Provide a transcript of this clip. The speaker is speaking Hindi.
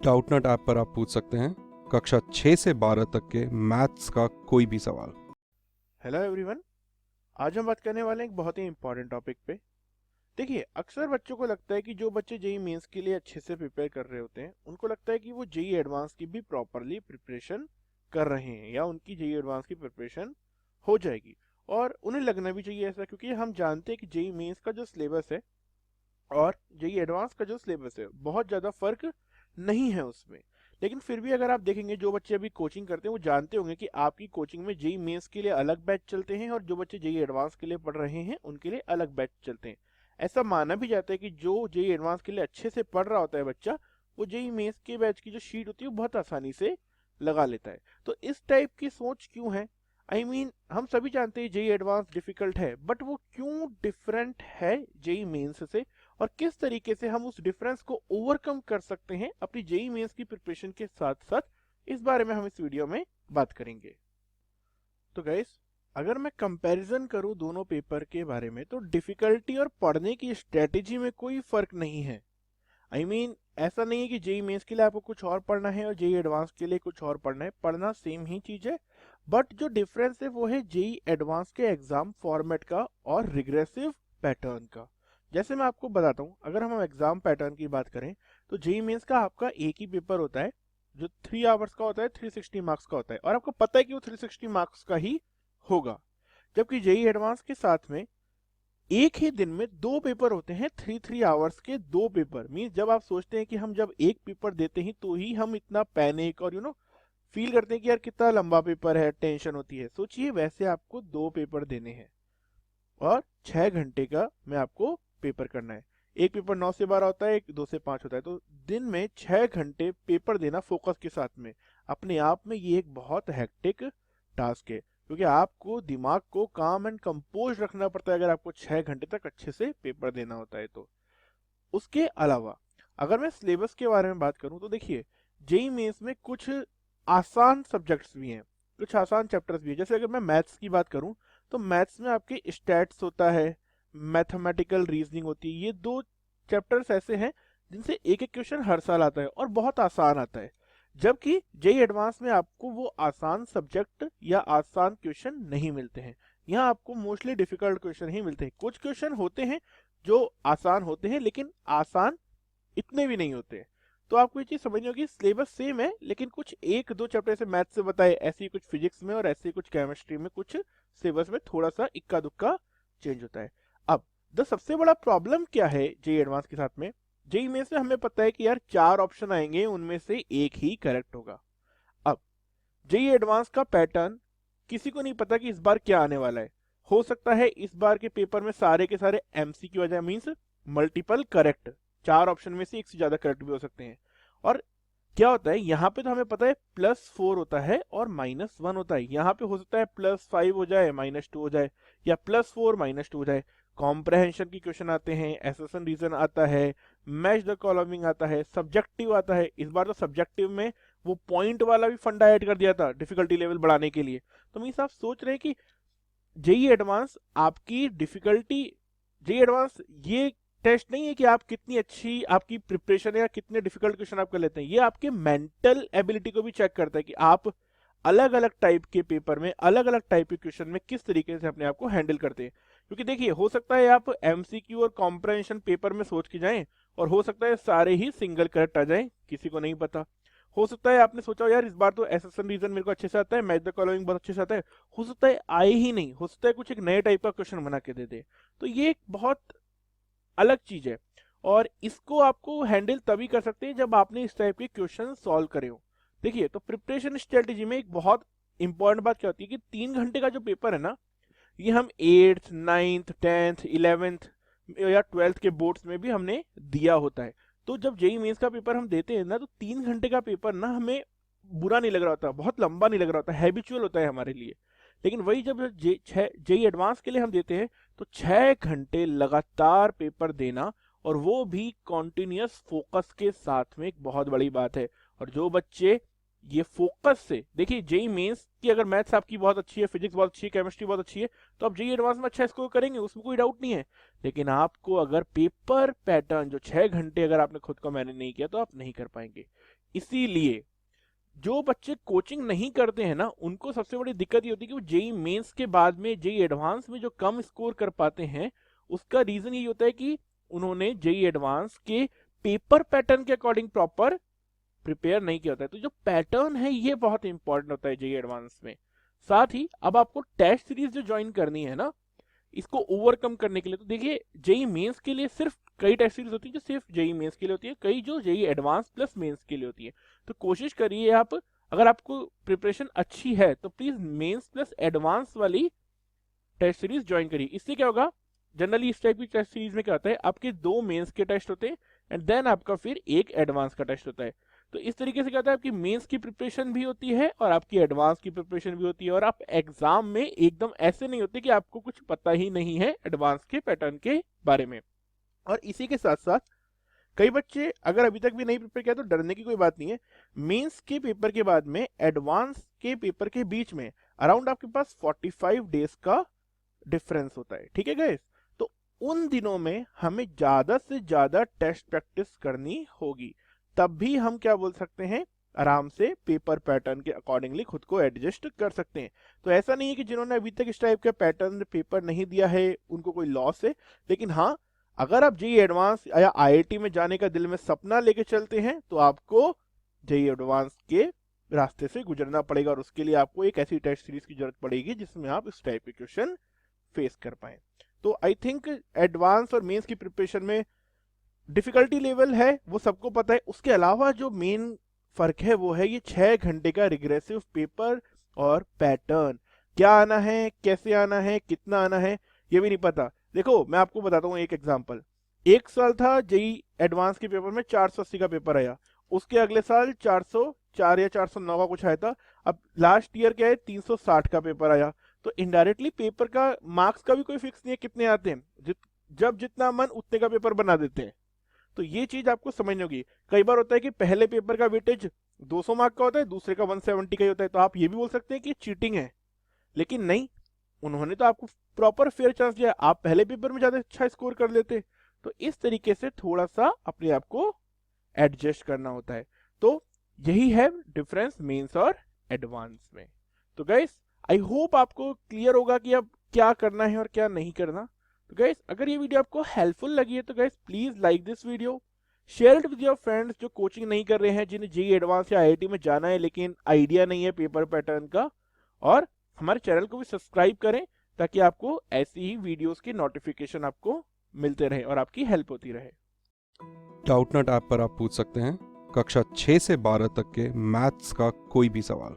डाउटनट ऐप पर आप पूछ सकते हैं कक्षा 6 से 12 तक के मैथ्स का कोई भी सवाल। Hello everyone. आज हम बात करने वाले हैं एक बहुत ही इंपॉर्टेंट टॉपिक पे। देखिए, अक्सर बच्चों को लगता है कि जो बच्चे जेई मेंस के लिए अच्छे से प्रिपेयर कर रहे होते हैं उनको लगता है कि वो जेई एडवांस की भी प्रॉपरली प्रिपरेशन कर रहे हैं या उनकी जेई एडवांस की प्रिपरेशन हो जाएगी। और उन्हें लगना भी चाहिए ऐसा, क्योंकि हम जानते हैं कि जेई मेंस का जो सिलेबस है और जेई एडवांस का जो सिलेबस है बहुत ज़्यादा फर्क नहीं है उसमें। लेकिन फिर भी अगर आप देखेंगे, जो बच्चे अभी कोचिंग करते हैं वो जानते होंगे कि आपकी कोचिंग में जेई मेंस के लिए अलग बैच चलते हैं और जो बच्चे जेई एडवांस के लिए पढ़ रहे हैं उनके लिए अलग बैच चलते हैं। ऐसा माना भी जाता है कि जो जेई एडवांस के लिए अच्छे से पढ़ रहा होता है बच्चा, वो जेई मेंस के बैच की जो शीट होती है वो बहुत आसानी से लगा लेता है। तो इस टाइप की सोच क्यों है? हम सभी जानते हैं जेई एडवांस डिफिकल्ट है, बट वो क्यों डिफरेंट है जेई मेंस से, और किस तरीके से हम उस डिफरेंस को ओवरकम कर सकते हैं अपनी जेई मेंस की प्रिपरेशन के साथ साथ, इस बारे में हम इस वीडियो में बात करेंगे। तो गाइस, अगर मैं कंपैरिजन करूं दोनों पेपर के बारे में तो डिफिकल्टी और पढ़ने की स्ट्रेटेजी में कोई फर्क नहीं है। ऐसा नहीं है कि जेई मेंस के लिए आपको कुछ और पढ़ना है और जेई एडवांस के लिए कुछ और पढ़ना है, पढ़ना सेम ही चीज है। बट जो डिफरेंस है वो है जेई एडवांस के एग्जाम फॉर्मेट का और रिग्रेसिव पैटर्न का। जैसे मैं आपको बताता हूँ, अगर हम एग्जाम पैटर्न की बात करें तो जेई मेंस का आपका एक ही पेपर होता है जो 3 आवर्स का होता है, 360 मार्क्स का होता है, और आपको पता है कि वो 360 मार्क्स का ही होगा। जबकि जेई एडवांस के साथ में एक ही दिन में दो पेपर होते हैं, 3 3 आवर्स के दो पेपर। मीन्स जब आप सोचते हैं कि हम जब एक पेपर देते हैं तो ही हम इतना पैनिक और फील करते हैं कि यार कितना लंबा पेपर है, टेंशन होती है, सोचिए वैसे आपको दो पेपर देने हैं और 6 घंटे का में आपको पेपर करना है। एक पेपर 9 से 12 होता है, एक 2 से 5 होता है, तो दिन में 6 घंटे पेपर देना फोकस के साथ में, अपने आप में ये एक बहुत हेक्टिक टास्क है, क्योंकि आपको दिमाग को काम एंड कंपोज रखना पड़ता है अगर आपको 6 घंटे तक अच्छे से पेपर देना होता है तो। उसके अलावा अगर मैं सिलेबस के बारे में बात करूं तो देखिए, जेई मेंस में कुछ आसान सब्जेक्ट्स भी हैं, कुछ आसान चैप्टर्स भी हैं। जैसे अगर मैं मैथ्स की बात करूं तो मैथ्स में आपके स्टैट्स होता है, मैथमेटिकल रीजनिंग होती है। ये दो चैप्टर्स ऐसे हैं जिनसे एक एक क्वेश्चन हर साल आता है और बहुत आसान आता है। जबकि जेई एडवांस में आपको वो आसान सब्जेक्ट या आसान क्वेश्चन नहीं मिलते हैं। यहाँ आपको मोस्टली डिफिकल्ट क्वेश्चन ही मिलते हैं। कुछ क्वेश्चन होते हैं जो आसान होते हैं, लेकिन आसान इतने भी नहीं होते। तो आपको ये चीज समझनी होगी, सिलेबस सेम है लेकिन कुछ एक दो चैप्टर ऐसे मैथ से बताए, ऐसे ही कुछ फिजिक्स में और ऐसे ही कुछ केमिस्ट्री में, कुछ सिलेबस में थोड़ा सा इक्का दुक्का चेंज होता है। अब द सबसे बड़ा प्रॉब्लम क्या है जेई एडवांस के साथ में? जेई में से हमें पता है कि यार 4 ऑप्शन आएंगे, उनमें से एक ही करेक्ट होगा। अब जेई एडवांस का पैटर्न किसी को नहीं पता कि इस बार क्या आने वाला है। हो सकता है इस बार के पेपर में सारे के सारे एमसीक्यू आ जाए, मींस मल्टीपल करेक्ट, 4 ऑप्शन में से एक से ज्यादा करेक्ट भी हो सकते हैं। और क्या होता है यहाँ पे, तो हमें पता है +4 होता है और -1 होता है। यहाँ पे हो सकता है +5 हो जाए, -2 हो जाए, या +4 -2 हो जाए। कॉम्प्रहेंशन की क्वेश्चन आते हैं, एसेशन रीजन आता है, मैच द कॉलमिंग आता है, सब्जेक्टिव आता है। इस बार तो सब्जेक्टिव में वो पॉइंट वाला भी फंडा ऐड कर दिया था डिफिकल्टी लेवल बढ़ाने के लिए। तो मीन्स आप सोच रहे हैं कि जेई एडवांस आपकी डिफिकल्टी, जेई एडवांस ये टेस्ट नहीं है कि आप कितनी अच्छी आपकी प्रिपरेशन है या कितने डिफिकल्ट क्वेश्चन आप कर लेते हैं। ये आपके मेंटल एबिलिटी को भी चेक करता है कि आप अलग अलग टाइप के पेपर में, अलग अलग टाइप के क्वेश्चन में किस तरीके से अपने आप को हैंडल करते हैं। क्योंकि देखिए, हो सकता है आप एमसीक्यू और कॉम्प्रहेंशन पेपर में सोच के जाएं और हो सकता है सारे ही सिंगल करेक्ट आ जाएं, किसी को नहीं पता। हो सकता है आपने सोचा यार इस बार तो एसेशन रीजन मेरे को अच्छे से आता है, मैच द कॉलमिंग बहुत अच्छे से आता है, हो सकता है आए ही नहीं, हो सकता है कुछ एक नए टाइप का क्वेश्चन बना के दे दे। तो ये एक बहुत अलग चीज है, और इसको आपको हैंडल तभी कर सकते हैं जब आपने इस टाइप के क्वेश्चन सॉल्व करे हो। देखिए, तो प्रिपरेशन स्ट्रेटेजी में एक बहुत इंपॉर्टेंट बात क्या होती है कि 3 घंटे का जो पेपर है ना, ये हम 8th 9th 10th 11th या 12th के बोर्ड्स में भी हमने दिया होता है। तो जब जेई मेंस का पेपर हम देते हैं ना, तो 3 घंटे का पेपर ना हमें बुरा नहीं लग रहा होता, बहुत लंबा नहीं लग रहा होता, हैबिचुअल होता है हमारे लिए। लेकिन वही जब जेई एडवांस के लिए हम देते हैं तो 6 घंटे लगातार पेपर देना, और वो भी कॉन्टिन्यूस फोकस के साथ में, एक बहुत बड़ी बात है। और जो बच्चे ये फोकस से देखिए, जेई मेंस की अगर मैथ्स आपकी बहुत अच्छी है, फिजिक्स बहुत अच्छी है, केमिस्ट्री बहुत अच्छी है, तो आप जेई एडवांस में अच्छा स्कोर करेंगे, उसमें कोई डाउट नहीं है। लेकिन आपको अगर पेपर पैटर्न जो 6 घंटे अगर आपने खुद को मैनेज नहीं किया तो आप नहीं कर पाएंगे। इसीलिए जो बच्चे कोचिंग नहीं करते हैं ना, उनको सबसे बड़ी दिक्कत ये होती है कि वो जेई मेंस के बाद में जेई एडवांस में जो कम स्कोर कर पाते हैं, उसका रीजन ये होता है कि उन्होंने जेई एडवांस के पेपर पैटर्न के अकॉर्डिंग प्रॉपर प्रिपेयर नहीं किया होता है। तो जो पैटर्न है ये बहुत इंपॉर्टेंट होता है जेई एडवांस में। साथ ही अब आपको टेस्ट सीरीज जो ज्वाइन करनी है ना, इसको ओवरकम करने के लिए, तो देखिए जेई मेंस के लिए सिर्फ कई टेस्ट सीरीज होती है जो सिर्फ जेई मेंस के लिए होती है, कई जो जेई एडवांस प्लस मेंस के लिए होती है। तो कोशिश करिए आप, अगर आपको प्रिपरेशन अच्छी है तो प्लीज मेंस प्लस एडवांस वाली टेस्ट सीरीज ज्वाइन करिए। इससे क्या होगा, जनरली इस टाइप की टेस्ट सीरीज में क्या होता है, आपके 2 मेंस के टेस्ट होते हैं एंड देन आपका फिर एक एडवांस का टेस्ट होता है। तो इस तरीके से क्या होता है, आपकी मेंस की प्रिपरेशन भी होती है और आपकी एडवांस की प्रिपरेशन भी होती है, और आप एग्जाम में एकदम ऐसे नहीं होते कि आपको कुछ पता ही नहीं है एडवांस के पैटर्न के बारे में। और इसी के साथ साथ कई बच्चे अगर अभी तक भी नहीं प्रिपेयर किया तो डरने की कोई बात नहीं है। मेंस के पेपर के बाद में एडवांस के पेपर के बीच में अराउंड आपके पास 45 डेज का डिफरेंस होता है, ठीक है गाइस। तो उन दिनों में हमें ज्यादा से ज्यादा टेस्ट प्रैक्टिस करनी होगी, तब भी हम क्या बोल सकते हैं, आराम से पेपर पैटर्न के अकॉर्डिंगली खुद को एडजस्ट कर सकते हैं। तो ऐसा नहीं है कि जिन्होंने अभी तक इस टाइप का पैटर्न पेपर नहीं दिया है उनको कोई लॉस है। लेकिन हाँ, अगर आप जेई एडवांस या आईआईटी में जाने का दिल में सपना लेके चलते हैं तो आपको जेई एडवांस के रास्ते से गुजरना पड़ेगा, और उसके लिए आपको एक ऐसी टेस्ट सीरीज की जरूरत पड़ेगी जिसमें आप इस टाइप के क्वेश्चन फेस कर पाए। तो आई थिंक एडवांस और मेंस की प्रिपरेशन में डिफिकल्टी लेवल है वो सबको पता है। उसके अलावा जो मेन फर्क है वो है ये 6 घंटे का रिग्रेसिव पेपर और पैटर्न। क्या आना है, कैसे आना है, कितना आना है, ये भी नहीं पता। देखो मैं आपको बताता हूँ एक एग्जांपल। एक साल था जेई एडवांस के पेपर में 480 का पेपर आया, उसके अगले साल 404 या 409 का कुछ आया था, अब लास्ट ईयर क्या है 360 का पेपर आया। तो इनडायरेक्टली पेपर का मार्क्स का भी कोई फिक्स नहीं है कितने आते हैं, जब जितना मन उतने का पेपर बना देते हैं। तो ये चीज आपको समझनी होगी। कई बार होता है कि पहले पेपर का वेटेज 200 मार्क का होता है, दूसरे का 170 का ही होता है, तो आप ये भी बोल सकते हैं कि चीटिंग है। लेकिन नहीं, उन्होंने तो आपको प्रॉपर फेयर चांस दिया, आप पहले पेपर में ज्यादा अच्छा स्कोर कर लेते। तो इस तरीके से थोड़ा सा अपने आप को एडजस्ट करना होता है। तो यही है डिफरेंस मेंस और एडवांस में। तो गाइस आई होप आपको क्लियर होगा कि अब क्या करना है और क्या नहीं करना। तो गाइस अगर ये वीडियो आपको हेल्पफुल लगी है तो guys please like this video, share it with your friends जो कोचिंग नहीं कर रहे हैं, जिन्हें जेईई एडवांस या आईआईटी में जाना है लेकिन आइडिया नहीं है पेपर पैटर्न का। और हमारे चैनल को भी सब्सक्राइब करें ताकि आपको ऐसी ही वीडियोस की नोटिफिकेशन आपको मिलते रहे और आपकी हेल्प होती रहे। डाउटनट ऐप पर आप पूछ सकते हैं कक्षा 6 से 12 तक के मैथ्स का कोई भी सवाल।